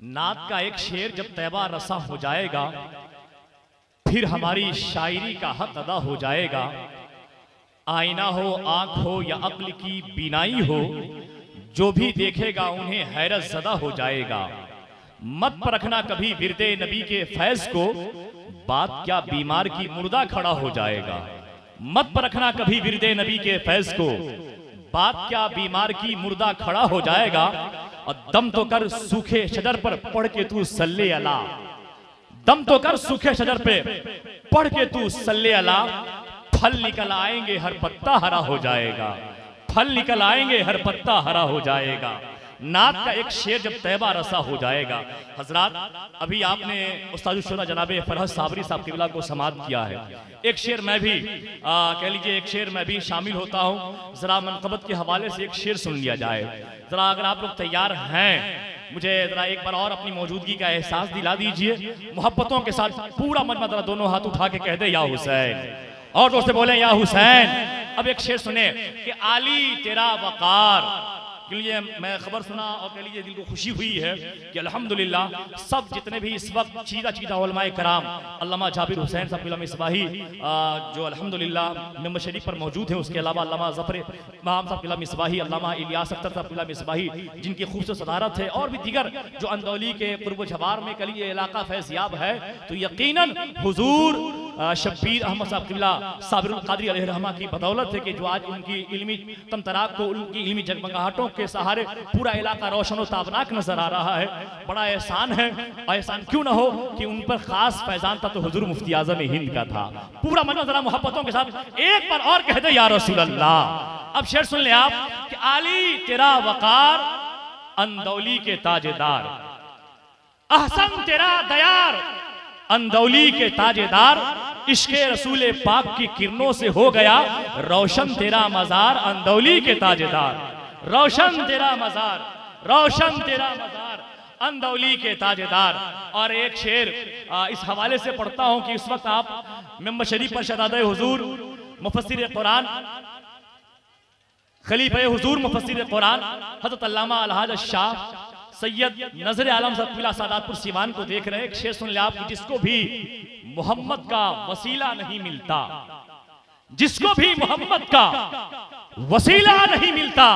नात का एक शेर जब तैबा रसा हो जाएगा, फिर हमारी शायरी का हक अदा हो जाएगा। आईना हो, आंख हो या अक्ल की बीनाई हो, जो भी देखेगा उन्हें हैरत ज़दा हो जाएगा। मत परखना कभी विरदे नबी के फैज़ को, बात क्या बीमार की मुर्दा खड़ा हो जाएगा। मत परखना कभी विरदे नबी के फैज़ को, बात क्या बीमार की मुर्दा खड़ा हो जाएगा। और दम तो कर सूखे शजर पर पढ़ के तू सल्ले अला, दम तो कर सूखे शजर पे पढ़ के तू सल्ले अला। फल निकल आएंगे हर पत्ता हरा हो जाएगा, फल निकल आएंगे हर पत्ता हरा हो जाएगा। नात का एक शेर जब तैबा रसा हो जाएगा। हजरात, अभी आपने उस्ताद जनाबे फरहत साबरी साहब किबला को समाअत किया है। एक शेर मैं भी कह लीजिए, एक शेर मैं भी शामिल होता हूँ। जरा मनकबत के हवाले से एक शेर सुन लिया जाए। जरा अगर आप लोग तैयार हैं, मुझे जरा एक बार और अपनी मौजूदगी का एहसास दिला दीजिए। मोहब्बतों के साथ पूरा मजमा जरा दोनों हाथ उठा के कह दे या हुसैन, और दोस्त बोले या हुसैन। अब एक शेर सुने कि आली तेरा वकार के लिए मैं खबर सुना और कह लीजिए दिल को खुशी हुई है कि अल्हम्दुलिल्लाह सब जितने भी इस वक्त चीदा चीदा उलमाए कराम, अल्लामा जाबिर हुसैन साहब मिसबाही जो अल्हम्दुलिल्लाह मेंबर शरीफ पर मौजूद हैं, उसके अलावा अल्लामा ज़फ़र इमाम साहब मिसबाही, अल्लामा इलियास अख्तर साहब मिसबाही, जिनकी खूबसूरत सदारत है, और भी दीगर जो अंदौली के कुर्ब जवार में कल ये इलाका फैज़याब है, तो यकीनन हुजूर शब्बीर अहमद साहब किबला साबिरुल क़ादरी अलैहि रहमा की बदौलत है कि जो आज उनकी इल्मी तमतराक को, उनकी इल्मी जगमगाहटों के सहारे पूरा इलाका रोशन और ताबनाक नजर आ रहा है। बड़ा एहसान है, एहसान क्यों ना हो कि उन पर खास फैजान था तो हुजूर मुफ्ती आज़म हिंद का था। पूरा मन जरा मोहब्बतों के साथ एक बार और कह दे या रसूल अल्लाह। अब शेर सुन ले आप कि आली तेरा वकार, अंदौली के ताजेदार, अहसन तेरा दयार, अंदौली के ताजेदार, इश्क़े रसूल पाक की किरणों से हो गया रोशन तेरा मज़ार, अंदौली के ताजेदार, रोशन तेरा मज़ार, रोशन तेरा मज़ार, अंदौली के ताजेदार। और एक शेर इस हवाले से पढ़ता हूं कि इस वक्त आप मेंबर शरीफ पर शहज़ादे हुजूर मुफस्सिर कुरान, खलीफे हुजूर मुफस्सिर कुरान हज़रत अल्लामा अलहाज शाह सैयद नजर आलम सतपुला सादातपुर सीवान को देख रहे हैं। एक शेर सुन ले आप, जिसको भी मोहम्मद का वसीला नहीं मिलता, जिसको भी मोहम्मद का वसीला नहीं मिलता,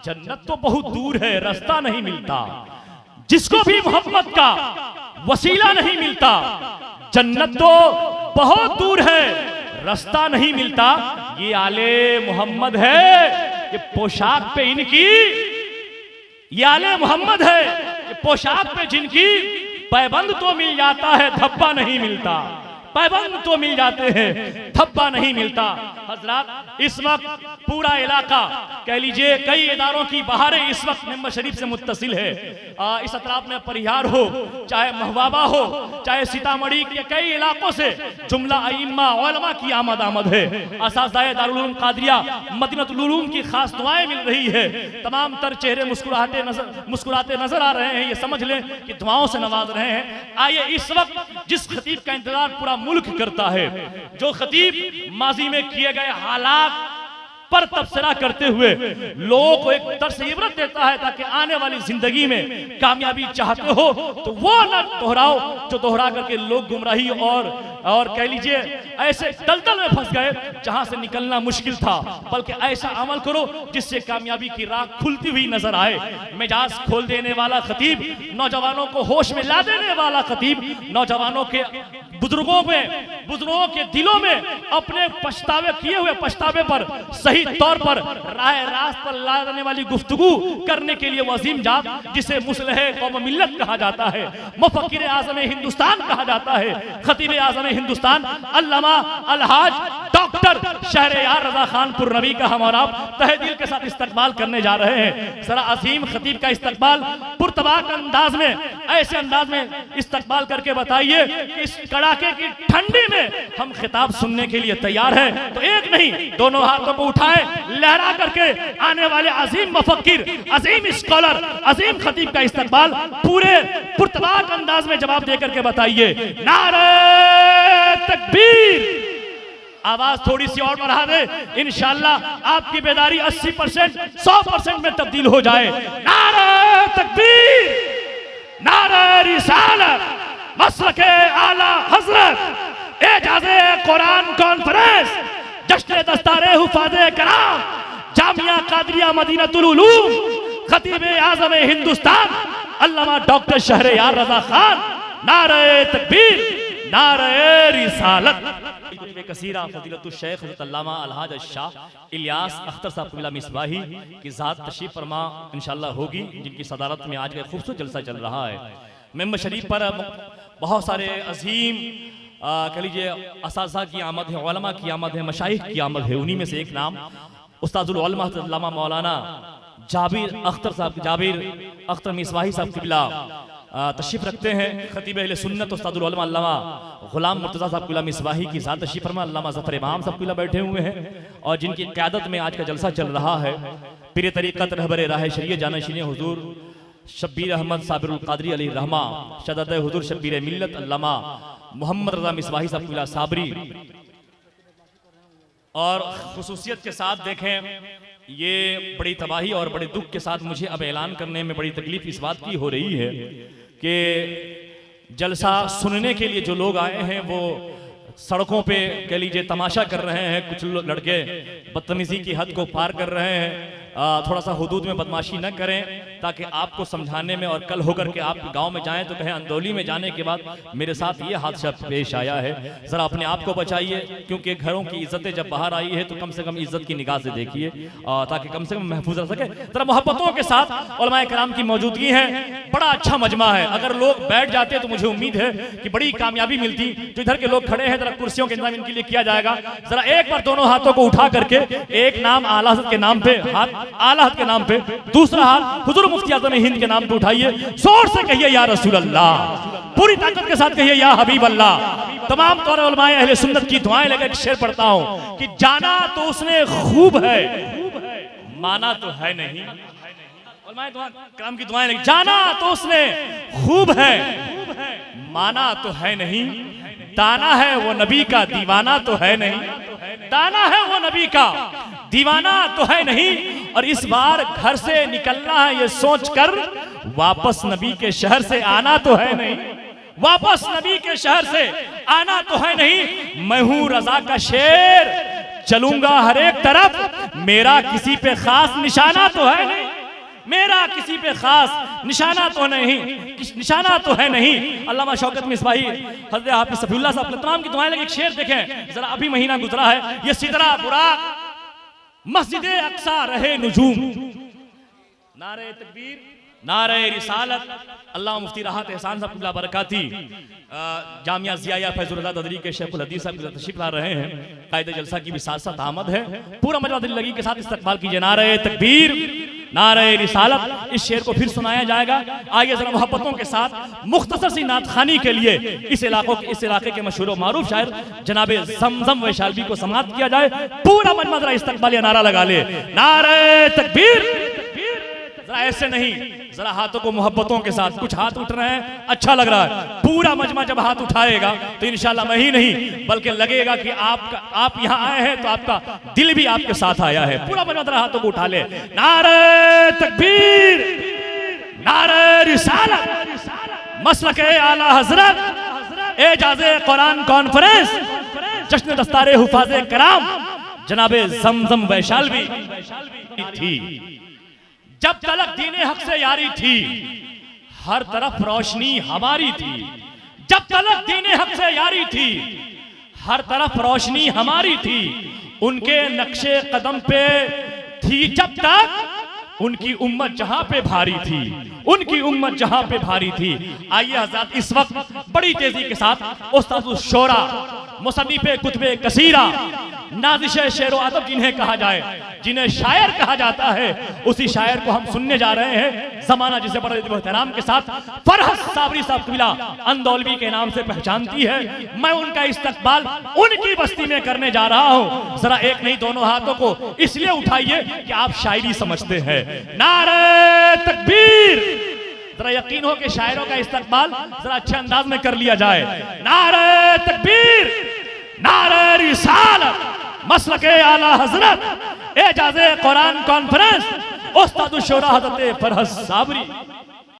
जन्नत तो बहुत दूर है रास्ता नहीं मिलता। जिसको भी मोहम्मद का वसीला नहीं मिलता, जन्नत तो बहुत दूर है रास्ता नहीं मिलता। ये आले मोहम्मद है, ये पोशाक पे इनकी, ये आले मोहम्मद है, ये पोशाक पे जिनकी, पैबंद तो मिल जाता है धब्बा नहीं मिलता, पैबंद तो मिल जाते हैं धब्बा नहीं मिलता। हजरात, इस वक्त पूरा इलाका कह लीजिए कई इदारों की बहारें इस वक्त मेंबर शरीफ से मुत्तसिल है। इस अतराफ में परिहार हो, चाहे महवाबा हो, चाहे सीतामढ़ी के कई इलाकों से जुमला अइम्मा उलमा की आमद है। असातिज़ाए दारुल उलूम कादरिया मदीनतुल उलूम की खास दुआएं मिल रही है। तमाम तर चेहरे मुस्कुराते नजर आ रहे हैं। ये समझ लें कि दुआओं से नवाज रहे हैं। आइए, इस वक्त जिस खतीब का इंतजार पूरा मुल्क करता है, जो खतीब माजी में किए गए हालात पर तबसरा करते हुए लोगों को एक दर्स इबरत देता है, ताकि आने वाली जिंदगी में कामयाबी चाहते हो तो वो न दोहराओ जो दोहरा करके लोग गुमराही और कह लीजिए ऐसे दलदल में फंस गए जहां से निकलना मुश्किल था, बल्कि ऐसा अमल करो जिससे कामयाबी की राह खुलती हुई नजर आए। मिजाज खोल देने वाला खतीब, नौजवानों को होश में ला देने वाला खतीब, नौजवानों के बुजुर्गों के दिलों में अपने पछतावे किए हुए पछतावे पर सही तौर पर राह रास्त पर लाने वाली गुफ्तगू करने के लिए वसीम जात, जिसे मुस्लिह कौम मिल्लत कहा जाता है, मुफक्किर आज़म हिंदुस्तान कहा जाता है, खतीब आज़म हिंदुस्तान अल्लामा अलहाज डॉक्टर शहरयार रजा खान पुरनवी का हम आप तहे दिल के साथ इस्तकबाल करने जा रहे हैं। जरा अजीम खतीब का इस्तकबाल पुरतबाक अंदाज में, ऐसे अंदाज में इस्तकबाल करके बताइए कि इस कड़ाके की ठंडी में हम खिताब सुनने के लिए तैयार हैं। तो एक नहीं, दोनों हाथों को उठाएं, लहरा करके आने वाले अजीम मुफक्किर, अजीम स्कॉलर, अजीम खतीब का इस्तकबाल पूरे पुरतबाक अंदाज में जवाब देकर के बताइए। नारे तकबीर। आवाज थोड़ी सी और बढ़ा दे, इंशाअल्लाह आपकी बेदारी 80% 100% में तब्दील हो जाए। नारे तकबीर, नारे रिसालत मसलके आला हजरत एजाज़े कुरान कॉन्फ्रेंस जश्न दस्तारे हुफाज़े कराम जामिया कादरिया मदीनतुल उलूम खतीब आज़म हिंदुस्तान अल्लामा डॉक्टर शहरयार रज़ा खान नारे तकबीर नारे रिसालत कसीरा फजीलतुश शेख हज़रत अल्लामा अलहाज शाह इलियास अख्तर साहब कबीला मिसबाही की ज़ात तशरीफ फरमा इंशाअल्लाह होगी, जिनकी सदारत में आज का खूबसूरत जलसा चल रहा है। मेंबर शरीफ पर बहुत सारे अजीम कह लीजिए असातिज़ा की आमद है, उलमा की आमद है, मशाइख की आमद है। उन्हीं में से एक नाम उस्तादुल उलमा अल्लामा मौलाना जाबिर अख्तर मिसबाही साहब कबीला तशरीफ रखते हैं। खतीब अहले सुन्नत उस्तादुल उलमा अल्लामा गुलाम मुर्तज़ा साहब कबीला मिसबाही की ज़ात तशरीफ फरमा अल्लामा ज़फ़र इमाम साहब कबीला बैठे हुए हैं और जिनकी क़यादत में आज का जलसा चल रहा है। पीर तरीक़त रहबर राह शरीयत जानशीन हुज़ूर शब्बीर अहमद साबिरुल क़ादरी अलैहि रहमा शदद हुज़ूर शब्बीर मिल्लत अल्लामा मोहम्मद रज़ा मिसबाही साहब कबीला साबरी। और खुसूसियत के साथ देखें, ये बड़ी तबाही और बड़े दुख के साथ मुझे अब ऐलान करने में बड़ी तकलीफ इस बात की हो रही है कि जलसा सुनने के लिए जो लोग आए हैं वो सड़कों पे कह लीजिए तमाशा कर रहे हैं। कुछ लड़के बदतमीजी की हद को पार कर रहे हैं। थोड़ा सा हुदूद में बदमाशी न करें ताकि आपको समझाने में और कल होकर के आप गांव में जाएं तो कहें अंदौली में जाने के बाद मेरे साथ ये हादसा पेश आया है। ज़रा अपने आप को बचाइए, क्योंकि घरों की इज्जतें जब बाहर आई है तो कम से कम इज्जत की निगाह से देखिए ताकि कम से कम महफूज रह सके। ज़रा मोहब्बतों के साथ उलमाए कराम की मौजूदगी है। बड़ा अच्छा मजमा है। अगर लोग बैठ जाते तो मुझे उम्मीद है कि बड़ी कामयाबी मिलती। जो इधर के लोग खड़े हैं जरा कुर्सियों के इंतजाम इनके लिए किया जाएगा। जरा एक बार दोनों हाथों को उठा करके एक नाम आला हज़रत के नाम पे, हाथ आला हज़रत के नाम पे, दूसरा हाथ हुज़ूर मुफ्ती आज़म हिंद के नाम पे उठाइए। जोर से कहिए या रसूल अल्लाह, पूरी ताकत के साथ कहिए या हबीब अल्लाह। तमाम तौर उलमाए अहले सुन्नत की दुआएं लेकर एक शेर पढ़ता हूं कि जाना तो उसने खूब है, माना तो है नहीं। उलमाए कराम की दुआएं, जाना तो उसने खूब है, माना तो है नहीं। दाना है वो नबी का, दीवाना तो है नहीं। दाना है वो नबी का, दीवाना तो है नहीं। और इस बार घर से निकलना है ये सोचकर, वापस नबी के शहर से आना तो है नहीं। वापस नबी के शहर से आना तो है नहीं। मैं हूं रजा का शेर, चलूंगा हर एक तरफ, मेरा किसी पे खास निशाना तो है नहीं। मेरा किसी पे खास निशाना तो नहीं, निशाना तो है नहीं। अल्लामा शौकत मिसबाही हज़रत हाफिज़ सफ़ीउल्लाह साहब तमाम की दुआएं लेके एक शेर देखें जरा। अभी महीना गुजरा है, ये सिदरा बुराक मस्जिद अक्सा रहे नुजूम। नारे तकबीर नारे रिसालत। अल्लाह मुफ्ती राहत एहसान साहब क़िबला बरकाती जामिया ज़िया फैज़ुल रज़ा ददरी के शेखुल हदीस साहब तशरीफ ला रहे हैं। कायदे जलसा की भी साथ साथ आमद है। पूरा मजमा दिल लगी के साथ इस्तकबाल कीजिए। नारे तकबीर नारे रिसालत। इस शेर को फिर सुनाया जाएगा। आइए जरा मोहब्बतों के साथ मुख्तसर सी नात खानी के लिए इस इलाके के मशहूर और मारूफ शायर जनाबे ज़मज़म वैशालवी को समाअत किया जाए। पूरा मजमा जरा इस्तकबालिया नारा लगा ले, नारे तकबीर। जरा ऐसे नहीं, जरा हाथों को मोहब्बतों के साथ। कुछ हाथ उठ रहे हैं, अच्छा लग रहा है। पूरा मजमा जब हाथ उठाएगा तो इंशाल्लाह मैं ही नहीं बल्कि लगेगा कि आप यहाँ आए हैं तो आपका दिल भी आपके साथ आया है। पूरा मजमा जरा हाथों को उठा ले। नारे तकबीर नारे रिसालत मसलके आला हजरत एजाज़े कुरान कॉन्फ्रेंस जश्न दस्तारे हुफाज़े कराम जनाबे ज़मज़म वैशालवी थी। जब तलक दीने हक से यारी थी, हर तरफ रोशनी हमारी थी। जब तलक दीने हक से यारी थी, हर तरफ रोशनी हमारी थी। उनके नक्शे कदम पे थी जब तक उनकी उम्मत जहां पे भारी थी। उनकी उम्मत जहां पे भारी थी। आइए हज़रात इस वक्त बड़ी तेजी के साथ उस्तादुल शोरा मुसन्निफ़े कुतुबे कसीरा नाज़िशे शेरो अदब जिन्हें कहा जाए, जिन्हें शायर कहा जाता है, उसी शायर को हम सुनने जा रहे हैं। जमाना जिसे बड़े एहतराम के साथ फरहत साबरी साहब कबीला अंदौलवी के नाम से पहचानती है। मैं उनका इस्तकबाल उनकी बस्ती में करने जा रहा हूं। जरा एक नहीं दोनों हाथों को इसलिए उठाइए कि आप शायरी समझते हैं। नारे तकबीर। जरा यकीन हो कि शायरों का इस्तकबाल जरा अच्छे अंदाज में कर लिया जाए। नारे तकबीर नारे रिसालत मसलके आला हजरत एजाज़े कुरान कॉन्फ्रेंस उस्तादुल शोरा हज़रत फरहत साबरी।